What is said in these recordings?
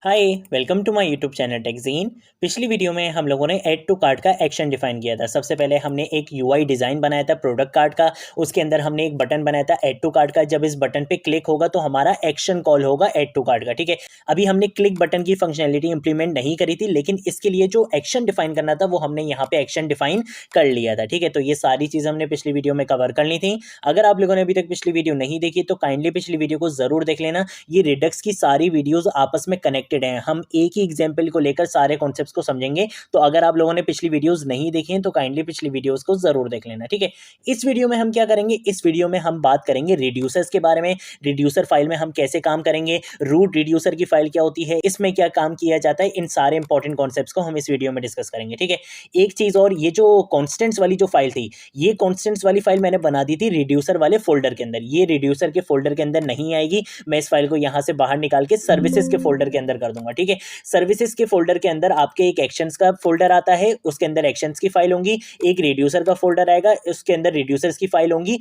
Hi welcome to my YouTube channel Techgene. पिछली video में हम लोगों ने ऐड टू कार्ट का एक्शन डिफाइन किया था। सबसे पहले हमने एक यूआई डिज़ाइन बनाया था प्रोडक्ट कार्ट का। उसके अंदर हमने एक बटन बनाया था ऐड टू कार्ट का। जब इस बटन पे क्लिक होगा तो हमारा एक्शन कॉल होगा ऐड टू कार्ट का। ठीक है, अभी हमने क्लिक बटन की फंक्शनैलिटी इंप्लीमेंट नहीं करी थी, लेकिन इसके लिए जो एक्शन डिफाइन करना था वो हमने यहाँ पे एक्शन डिफाइन कर लिया था। ठीक है, तो ये सारी चीज़ हमने पिछली वीडियो में कवर कर ली थी। अगर आप लोगों ने अभी तक पिछली वीडियो नहीं देखी तो काइंडली पिछली वीडियो को जरूर देख लेना। ये रिडक्स की सारी वीडियोज आपस में कनेक्टेड हैं। हम एक ही एग्जाम्पल को लेकर सारे कॉन्सेप्ट्स को समझेंगे। तो अगर आप लोगों ने पिछली वीडियोस नहीं देखी हैं तो काइंडली पिछली वीडियोस को जरूर देख लेना। ठीक है, इस वीडियो में हम क्या करेंगे, इस वीडियो में हम बात करेंगे रिड्यूसर्स के बारे में। रिड्यूसर फाइल में हम कैसे काम करेंगे, रूट रिड्यूसर की फाइल क्या होती है, इसमें क्या काम किया जाता है, इन सारे इंपॉर्टेंट कॉन्सेप्ट्स को हम इस वीडियो में डिस्कस करेंगे। ठीक है, एक चीज और, ये जो कॉन्स्टेंट्स वाली जो फाइल थी, ये कॉन्स्टेंट्स वाली फाइल मैंने बना दी थी रिड्यूसर वाले फोल्डर के अंदर। ये रिड्यूसर के फोल्डर के अंदर नहीं आएगी। मैं इस फाइल को यहां से बाहर निकाल के सर्विसेज के फोल्डर के अंदर कर दूंगा। ठीक है, सर्विसेज के फोल्डर के अंदर आपके एक एक्शंस का फोल्डर आता है, उसके अंदर एक्शंस की फाइल होंगी। एक रिड्यूसर का फोल्डर आएगा, उसके अंदर रिड्यूसर्स की फाइल होंगी।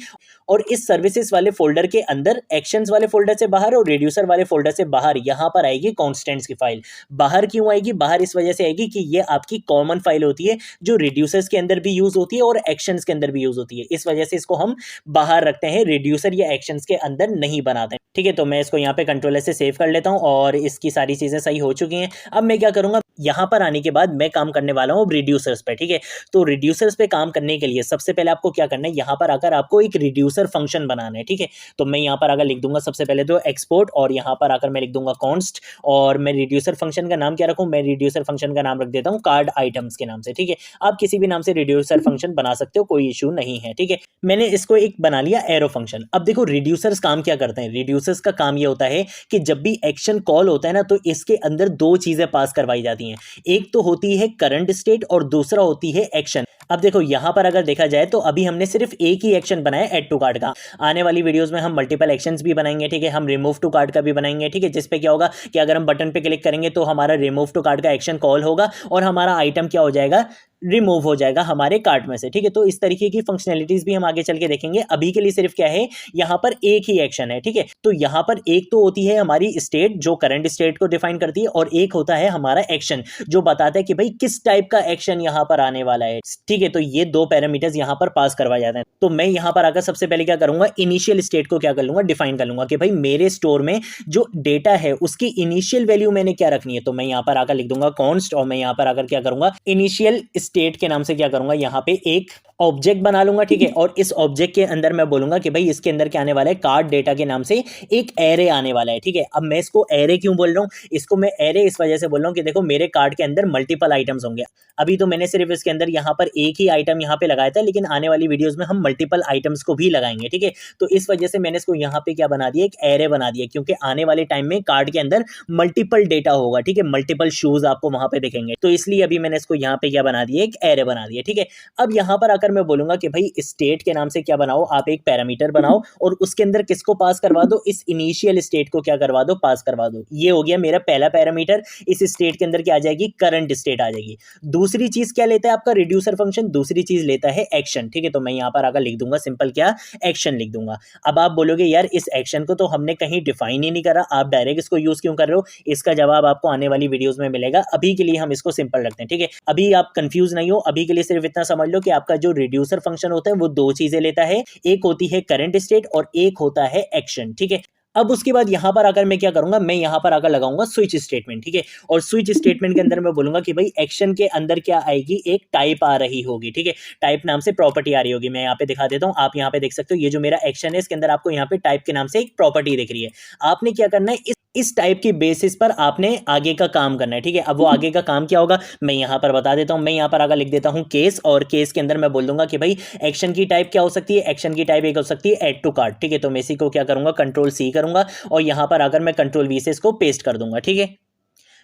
और इस सर्विसेज वाले फोल्डर के अंदर एक्शंस वाले फोल्डर से बाहर और रिड्यूसर वाले फोल्डर से बाहर यहां पर आएगी कॉन्स्टेंट्स की फाइल। बाहर क्यों आएगी? बाहर इस वजह से आएगी कि ये आपकी कॉमन फाइल होती है जो रिड्यूसर्स के अंदर भी यूज होती है और एक्शंस के अंदर भी यूज होती है। इस वजह से इसको हम बाहर रखते हैं, रिड्यूसर या एक्शंस के अंदर नहीं बनाते हैं। ठीक है, तो मैं इसको यहाँ पे कंट्रोलर से सेव कर लेता हूँ और इसकी सारी चीजें सही हो चुकी हैं। अब मैं क्या करूंगा, यहां पर आने के बाद मैं काम करने वाला हूं रिड्यूसर्स पे। ठीक है, तो रिड्यूसर्स पे काम करने के लिए सबसे पहले आपको क्या करना है, यहां पर आकर आपको एक रिड्यूसर फंक्शन बनाना है। ठीक है, तो मैं यहां पर आकर लिख दूंगा सबसे पहले तो एक्सपोर्ट, और यहां पर आकर मैं लिख दूंगा कॉन्स्ट। और मैं रिड्यूसर फंक्शन का नाम क्या रखूं, मैं रिड्यूसर फंक्शन का नाम रख देता हूं कार्ड आइटम्स के नाम से। ठीक है, आप किसी भी नाम से रिड्यूसर फंक्शन बना सकते हो, कोई इशू नहीं है। ठीक है, मैंने इसको एक बना लिया एरो फंक्शन। अब देखो रिड्यूसर्स काम क्या करते हैं। रिड्यूसर्स का काम यह होता है कि जब भी एक्शन कॉल होता है ना, तो इसके अंदर दो चीजें पास करवाई जाती हैं। एक तो होती है करंट स्टेट और दूसरा होती है एक्शन। अब देखो यहां पर अगर देखा जाए तो अभी हमने सिर्फ एक ही एक्शन बनाया ऐड टू कार्ट का। आने वाली वीडियोस में हम मल्टीपल एक्शंस भी बनाएंगे। ठीक है, हम रिमूव टू कार्ट का भी बनाएंगे। ठीक है, जिसपे क्या होगा कि अगर हम बटन पे क्लिक करेंगे तो हमारा रिमूव टू कार्ट का एक्शन कॉल होगा और हमारा आइटम क्या हो जाएगा, रिमूव हो जाएगा हमारे कार्ट में से। ठीक है, तो इस तरीके की फंक्शनैलिटीज भी हम आगे चल के देखेंगे। अभी के लिए सिर्फ क्या है, यहां पर एक ही एक्शन है। ठीक है, तो यहां पर एक तो होती है हमारी स्टेट जो करंट स्टेट को डिफाइन करती है, और एक होता है हमारा एक्शन जो बताता है कि भाई किस टाइप का एक्शन यहां पर आने वाला है। ठीक है, तो ये दो पैरामीटर्स यहां पर पास करवाए जाते हैं। तो मैं यहां पर आकर सबसे पहले क्या करूंगा, इनिशियल स्टेट को क्या कर लूंगा, डिफाइन कर लूंगा कि भाई मेरे स्टोर में जो डेटा है उसकी इनिशियल वैल्यू मैंने क्या रखनी है। तो मैं यहां पर आकर लिख दूंगा कॉन्स्ट, और मैं यहां पर आकर क्या करूंगा, इनिशियल स्टेट के नाम से क्या करूंगा, यहां पे एक ऑब्जेक्ट बना लूंगा। ठीक है, और इस ऑब्जेक्ट के अंदर मैं बोलूंगा कि भाई इसके अंदर क्या आने वाला है, कार्ड डेटा के नाम से एक एरे आने वाला है। ठीक है, अब मैं इसको एरे क्यों बोल रहा हूं, इसको मैं एरे इस वजह से बोल रहा हूं कि देखो मेरे कार्ड के अंदर मल्टीपल आइटम्स होंगे। अभी तो मैंने सिर्फ इसके अंदर यहां पर एक ही आइटम यहां पे लगाया था, लेकिन आने वाली वीडियोस में हम मल्टीपल आइटम्स को भी लगाएंगे। ठीक है, तो इस वजह से मैंने इसको यहां पे क्या बना दिया, एक एरे बना दिया, क्योंकि आने वाले टाइम में कार्ड के अंदर मल्टीपल डेटा होगा। ठीक है, मल्टीपल शूज आपको वहां पे दिखेंगे, तो इसलिए अभी मैंने इसको यहां पे क्या बना दिया, एक एरे बना दिया। ठीक है, अब यहां पर आकर मैं बोलूंगा कि भाई स्टेट के नाम से क्या बनाओ, आप एक पैरामीटर बनाओ और उसके अंदर किसको पास करवा दो, इस इनिशियल स्टेट को क्या करवा दो, पास करवा दो। ये हो गया मेरा पहला पैरामीटर। इस स्टेट के अंदर क्या आ जाएगी, करंट स्टेट आ जाएगी। दूसरी चीज क्या लेता है आपका रिड्यूसर फंक्शन, दूसरी चीज लेता है एक्शन। ठीक है, तो मैं यहां पर आकर लिख दूंगा सिंपल क्या, एक्शन लिख दूंगा। अब आप बोलोगे यार इस एक्शन को तो हमने कहीं डिफाइन ही नहीं करा, आप डायरेक्ट इसको यूज क्यों कर रहे हो। इसका जवाब आपको आने वाली वीडियोस में मिलेगा। अभी के लिए हम इसको सिंपल रखते हैं। ठीक है, अभी आप कंफ्यूज नहीं हो, अभी के लिए सिर्फ इतना समझ लो कि आपका जो रिड्यूसर फंक्शन होता है वो दो चीजें लेता है, एक होती है करंट स्टेट और एक होता है एक्शन। ठीक है, अब उसके बाद यहां पर आकर मैं क्या करूंगा, मैं यहां पर आकर लगाऊंगा स्विच स्टेटमेंट। ठीक है, और स्विच स्टेटमेंट के अंदर मैं बोलूंगा कि भाई एक्शन के अंदर क्या आएगी, एक टाइप आ रही होगी। ठीक है, टाइप नाम से प्रॉपर्टी आ रही होगी। मैं यहाँ पे दिखा देता हूं, आप यहाँ पे देख सकते हो, ये जो मेरा एक्शन है इसके अंदर आपको यहाँ पे टाइप के नाम से एक प्रॉपर्टी दिख रही है। आपने क्या करना है, इस टाइप की बेसिस पर आपने आगे का काम करना है। ठीक है, अब वो आगे का काम क्या होगा मैं यहां पर बता देता हूं। मैं यहां पर आगे लिख देता हूं केस, और केस के अंदर मैं बोल दूंगा कि भाई एक्शन की टाइप क्या हो सकती है, एक्शन की टाइप एक हो सकती है ऐड टू कार्ट। ठीक है, तो मैं इसी को क्या करूंगा, कंट्रोल सी करूंगा और यहां पर अगर मैं कंट्रोल वी से इसको पेस्ट कर दूंगा। ठीक है,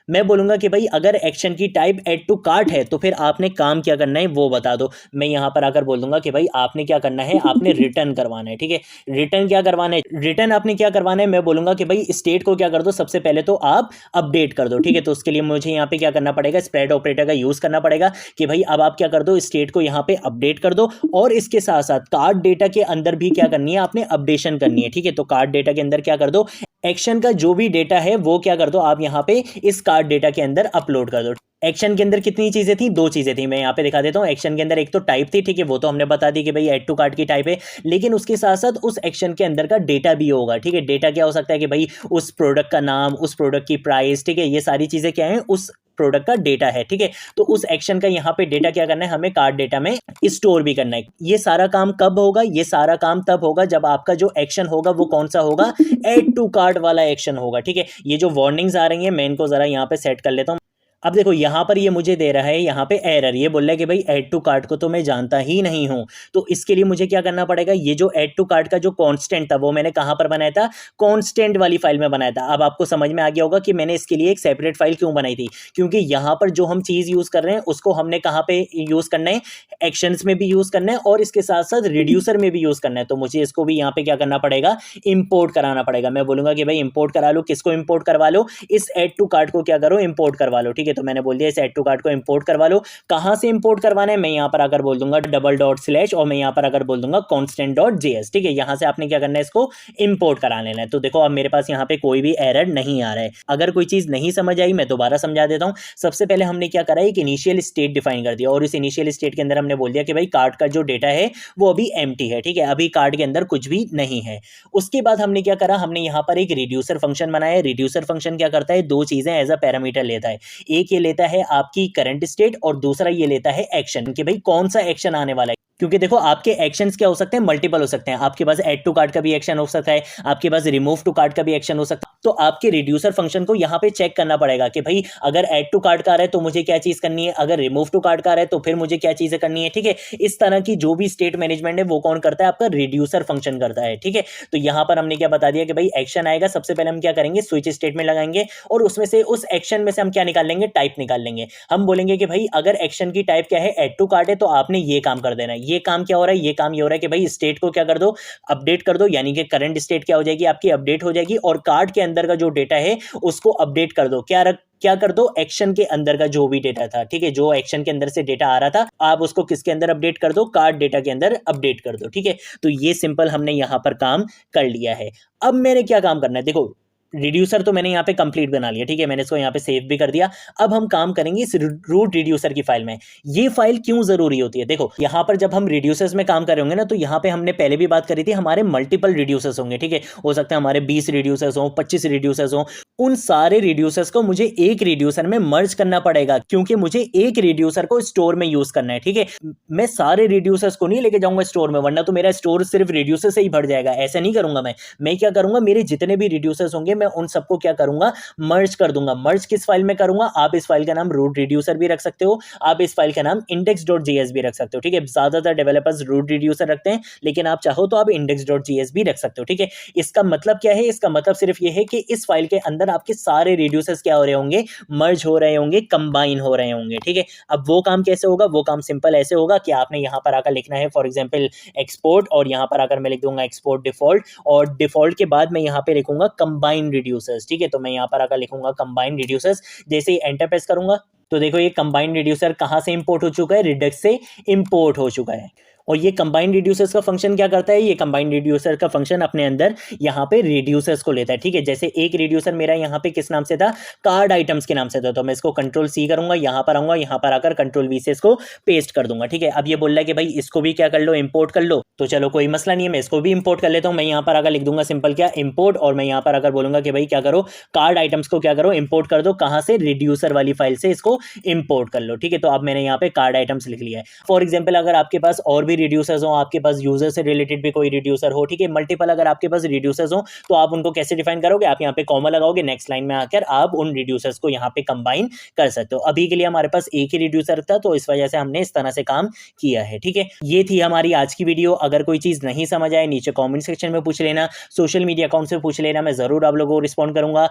मैं बोलूंगा कि भाई अगर एक्शन की टाइप ऐड टू कार्ट है तो फिर आपने काम क्या करना है वो बता दो। मैं यहां पर आकर बोल दूंगा कि भाई आपने क्या करना है, आपने रिटर्न करवाना है। ठीक है, रिटर्न क्या करवाना है, रिटर्न आपने क्या करवाना है, मैं बोलूंगा कि भाई स्टेट को क्या कर दो, सबसे पहले तो आप अपडेट कर दो। ठीक है, तो उसके लिए मुझे यहाँ पे क्या करना पड़ेगा, स्प्रेड ऑपरेटर का यूज करना पड़ेगा कि भाई अब आप क्या कर दो, स्टेट को यहाँ पे अपडेट कर दो और इसके साथ साथ कार्ड डेटा के अंदर भी क्या करनी है, आपने अपडेशन करनी है। ठीक है, तो कार्ड डेटा के अंदर क्या कर दो, एक्शन का जो भी डेटा है वो क्या कर दो आप यहाँ पे इस कार्ड डेटा के अंदर अपलोड कर दो। एक्शन के अंदर कितनी चीजें थी, दो चीजें थी, मैं यहाँ पे दिखा देता हूँ। एक्शन के अंदर एक तो टाइप थी, ठीक है, वो तो हमने बता दी कि भाई ऐड टू कार्ट की टाइप है, लेकिन उसके साथ साथ उस एक्शन के अंदर का डेटा भी होगा, ठीक है। डेटा क्या हो सकता है कि भाई उस प्रोडक्ट का नाम, उस प्रोडक्ट की प्राइस, ठीक है, ये सारी चीजें क्या है, उस प्रोडक्ट का डेटा है, ठीक है। तो उस एक्शन का यहाँ पे डेटा क्या करना है, हमें कार्ड डेटा में स्टोर भी करना है। ये सारा काम कब होगा, ये सारा काम तब होगा जब आपका जो एक्शन होगा वो कौन सा होगा, ऐड टू कार्ट वाला एक्शन होगा, ठीक है। ये जो वार्निंग्स आ रही है मैं इनको जरा यहाँ पे सेट कर लेता हूँ। अब देखो यहाँ पर ये मुझे दे रहा है यहाँ पे एरर, ये बोल रहा है कि भाई ऐड टू कार्ट को तो मैं जानता ही नहीं हूँ। तो इसके लिए मुझे क्या करना पड़ेगा, ये जो ऐड टू कार्ट का जो कांस्टेंट था वो मैंने कहाँ पर बनाया था, कांस्टेंट वाली फाइल में बनाया था। अब आपको समझ में आ गया होगा कि मैंने इसके लिए एक सेपरेट फाइल क्यों बनाई थी, क्योंकि यहाँ पर जो हम चीज़ यूज़ कर रहे हैं उसको हमने कहाँ पे यूज़ करना है, एक्शंस में भी यूज़ करना है और इसके साथ साथ रिड्यूसर में भी यूज़ करना है। तो मुझे इसको भी यहाँ पे क्या करना पड़ेगा, इंपोर्ट कराना पड़ेगा। मैं बोलूँगा कि भाई इंपोर्ट करा लो, किसको इंपोर्ट करवा लो, इस ऐड टू कार्ट को क्या करो, इंपोर्ट करवा लो, ठीक है। तो मैंने बोल दिया इस ऐड टू कार्ट को इंपोर्ट करवा लो। कहाँ से इंपोर्ट करवाना है, मैं यहाँ पर अगर बोल दूंगा डबल डॉट स्लैश और मैं यहाँ पर अगर बोल दूंगा कॉन्स्टेंट डॉट जेएस, ठीक है। यहाँ से आपने क्या करना है, इसको इंपोर्ट करा लेना है। तो देखो अब मेरे पास यहाँ पे कोई भी एरर नहीं आ रहा है। अगर कोई चीज़ नहीं समझ आई मैं दोबारा समझा देता हूँ। सबसे पहले हमने क्या करा, एक इनिशियल स्टेट डिफाइन कर दिया और इस इनिशियल स्टेट के अंदर हमने बोल दिया कि भाई कार्ड का जो डेटा है वो अभी एम्प्टी है, ठीक है, अभी कार्ड के अंदर कुछ भी नहीं है। उसके बाद हमने क्या करा, हमने यहाँ पर एक रिड्यूसर फंक्शन बनाया। रिड्यूसर फंक्शन क्या करता है, दो चीजें एज अ पैरामीटर लेता है। एक ये लेता है आपकी करंट स्टेट और दूसरा ये लेता है एक्शन, कि भाई कौन सा एक्शन आने वाला है। क्योंकि देखो आपके एक्शंस क्या हो सकते हैं, मल्टीपल हो सकते हैं। आपके पास ऐड टू कार्ट का भी एक्शन हो सकता है, आपके पास रिमूव टू कार्ट का भी एक्शन हो सकता है। तो आपके रिड्यूसर फंक्शन को यहाँ पे चेक करना पड़ेगा कि भाई अगर ऐड टू कार्ट का आ रहा है तो मुझे क्या चीज करनी है, अगर रिमूव टू कार्ट का आ रहा है तो फिर मुझे क्या चीजें करनी है, ठीक है। इस तरह की जो भी स्टेट मैनेजमेंट है वो कौन करता है, आपका रिड्यूसर फंक्शन करता है, ठीक है। तो यहाँ पर हमने क्या बता दिया कि भाई एक्शन आएगा, सबसे पहले हम क्या करेंगे, स्विच स्टेटमेंट लगाएंगे और उसमें से उस एक्शन में से हम क्या निकाल लेंगे, टाइप निकाल लेंगे। हम बोलेंगे कि भाई अगर एक्शन की टाइप क्या है, ऐड टू कार्ट है, तो आपने ये काम कर देना है। ये काम क्या हो रहा है, ये काम ये हो रहा है कि भाई स्टेट को क्या कर दो, अपडेट कर दो, यानी कि करंट स्टेट क्या हो जाएगी, आपकी अपडेट हो जाएगी और कार्ड के अंदर का जो डेटा है उसको अपडेट कर दो। क्या कर दो, एक्शन के अंदर का जो भी डेटा था, ठीक है, जो एक्शन के अंदर से डेटा आ रहा था आप उसको किसके अंदर अपडेट कर दो, कार्ड डेटा के अंदर अपडेट कर दो, ठीक है। तो ये सिंपल हमने यहां पर काम कर लिया है। अब मैंने क्या काम करना है, देखो रिड्यूसर तो मैंने यहाँ पे कंप्लीट बना लिया, ठीक है, मैंने इसको यहाँ पे सेव भी कर दिया। अब हम काम करेंगे इस रूट रिड्यूसर की फाइल में। ये फाइल क्यों जरूरी होती है, देखो यहाँ पर जब हम रिड्यूसर्स में काम कर रहे होंगे ना, तो यहाँ पे हमने पहले भी बात करी थी, हमारे मल्टीपल रिड्यूसर्स होंगे, ठीक है। हो सकता है हमारे 20 रिड्यूसर्स हो, 25 रिड्यूसर्स हो। उन सारे रिड्यूसर्स को मुझे एक रिड्यूसर में मर्ज करना पड़ेगा, क्योंकि मुझे एक रिड्यूसर को स्टोर में यूज करना है, ठीक है। मैं सारे रिड्यूसर्स को नहीं लेके जाऊंगा स्टोर में, वरना तो मेरा स्टोर सिर्फ रिड्यूसर से ही भर जाएगा। ऐसा नहीं करूंगा मैं क्या करूंगा, मेरे जितने भी रिड्यूसर्स होंगे मैं उन सबको क्या करूंगा, मर्ज कर दूंगा। मर्ज किस फाइल में करूंगा, आप इस फाइल का नाम रूट रिड्यूसर भी रख सकते हो, आप इस फाइल का नाम index.js भी रख सकते हो, ठीक है। ज्यादातर डेवलपर्स रूट रिड्यूसर रखते हैं, लेकिन आप चाहो तो आप index.js भी रख सकते हो, ठीक है। इसका मतलब क्या है, इसका मतलब सिर्फ यह है कि इस फाइल के अंदर आपके सारे रिड्यूसर्स क्या हो रहे होंगे, मर्ज हो रहे होंगे, कंबाइन हो रहे होंगे, ठीक है। अब वो काम कैसे होगा, वो काम सिंपल ऐसे होगा कि आपने यहां पर आकर लिखना है फॉर एग्जांपल एक्सपोर्ट, और यहां पर आकर मैं लिख दूंगा एक्सपोर्ट डिफॉल्ट, और डिफॉल्ट के बाद मैं यहां पे लिखूंगा कंबाइन रिड्यूसर्स, ठीक है। तो मैं यहां पर आकर लिखूंगा कंबाइन रिड्यूसर्स। जैसे ही एंटर प्रेस करूंगा तो देखो ये कंबाइन रिड्यूसर कहां से इंपोर्ट हो चुका है, रिडक्स से इंपोर्ट हो चुका है। और ये कंबाइंड रिड्यूसर्स का फंक्शन क्या करता है, ये कंबाइंड रिड्यूसर का फंक्शन अपने अंदर यहाँ पे रिड्यूसर्स को लेता है, ठीक है। जैसे एक रिड्यूसर मेरा यहाँ पे किस नाम से था, कार्ड आइटम्स के नाम से था, तो मैं इसको कंट्रोल सी करूंगा, यहाँ पर आऊंगा, यहाँ पर आकर कंट्रोल वी से इसको पेस्ट कर दूंगा, ठीक है। अब ये बोल रहा है कि भाई इसको भी क्या कर लो, इंपोर्ट कर लो, तो चलो कोई मसला नहीं है, मैं इसको भी इंपोर्ट कर लेता हूँ। मैं यहाँ पर अगर लिख दूंगा सिंपल क्या, इंपोर्ट, और मैं यहाँ पर अगर बोलूंगा कि भाई क्या करो, कार्ड आइटम्स को क्या करो, इंपोर्ट कर दो, कहाँ से, रिड्यूसर वाली फाइल से इसको इंपोर्ट कर लो, ठीक है। तो अब मैंने यहाँ पे कार्ड आइटम्स लिख लिया है। फॉर एग्जाम्पल अगर आपके पास और भी रिड्यूसर्स हो, आपके पास यूजर से रिलेटेड भी कोई रिड्यूसर हो, ठीक है, मल्टीपल अगर आपके पास रिड्यूसर्स हो, तो आप उनको कैसे डिफाइन करोगे, आप यहाँ पे कॉमा लगाओगे, नेक्स्ट लाइन में आकर आप उन रिड्यूसर्स को यहाँ पे कंबाइन कर सकते हो। अभी के लिए हमारे पास एक ही रिड्यूसर था, तो इस वजह से हमने इस तरह से काम किया है, ठीक है। ये थी हमारी आज की वीडियो। अगर कोई चीज नहीं समझ आए नीचे कॉमेंट सेक्शन में पूछ लेना, सोशल मीडिया अकाउंट से पूछ लेना, मैं जरूर आप लोगों को रिस्पॉन्ड करूंगा।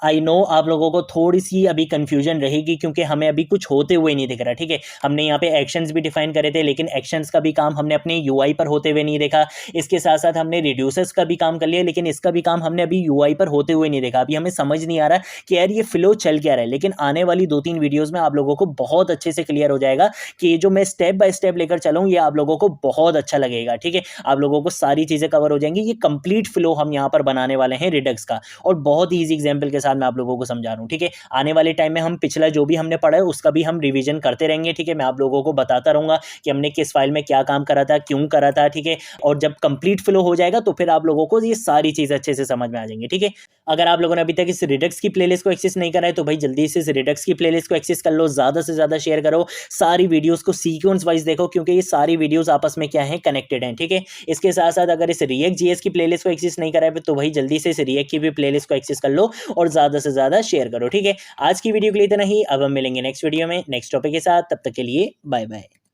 आई नो आप लोगों को थोड़ी सी अभी कंफ्यूजन रहेगी क्योंकि हमें अभी कुछ होते हुए नहीं दिख रहा, ठीक है। हमने यहाँ पे एक्शंस भी डिफाइन करे थे, लेकिन एक्शंस का भी काम हमने अपने यूआई पर होते हुए नहीं देखा। इसके साथ साथ हमने रिड्यूसर्स का भी काम कर लिया, लेकिन इसका भी काम हमने अभी यूआई पर होते हुए नहीं देखा। अभी हमें समझ नहीं आ रहा कि यार ये फ्लो चल क्या रहा है, लेकिन आने वाली 2-3 वीडियोस में आप लोगों को बहुत अच्छे से क्लियर हो जाएगा कि ये जो मैं स्टेप बाय स्टेप लेकर चलूँ ये आप लोगों को बहुत अच्छा लगेगा, ठीक है। आप लोगों को सारी चीज़ें कवर हो जाएंगी। ये कंप्लीट फ्लो हम यहाँ पर बनाने वाले हैं रिडक्स का, और बहुत ही ईजी एग्जाम्पल के साथ मैं आप लोगों को समझा रहा हूँ, ठीक है। आने वाले टाइम में हम पिछला जो भी हमने पढ़ा है उसका भी हम रिवीजन करते रहेंगे, ठीक है। मैं आप लोगों को बताता रहूँगा कि हमने किस फाइल में क्या काम करा था, क्यों करा था, ठीक है। और जब कंप्लीट फ्लो हो जाएगा तो फिर आप लोगों को ये सारी चीज़ अच्छे से समझ में आ जाएंगी, ठीक है। अगर आप लोगों ने अभी तक इस रिडक्स की प्लेलिस्ट को एक्सेस नहीं करा है तो भाई जल्दी से इस रिडक्स की प्लेलिस्ट को एक्सेस कर लो, ज़्यादा से ज़्यादा शेयर करो, सारी वीडियोस को सीक्वेंस वाइज देखो, क्योंकि ये सारी वीडियोस आपस में क्या है, कनेक्टेड हैं, ठीक है। इसके साथ साथ अगर इस रिएक्ट जीएस की प्लेलिस्ट को एक्सेस नहीं करा है तो भाई जल्दी से इस रिएक्ट की भी प्लेलिस्ट को एक्सेस कर लो और ज़्यादा से ज़्यादा शेयर करो, ठीक है। आज की वीडियो के लिए इतना ही, अब हम मिलेंगे नेक्स्ट वीडियो में नेक्स्ट टॉपिक के साथ, तब तक के लिए बाय बाय।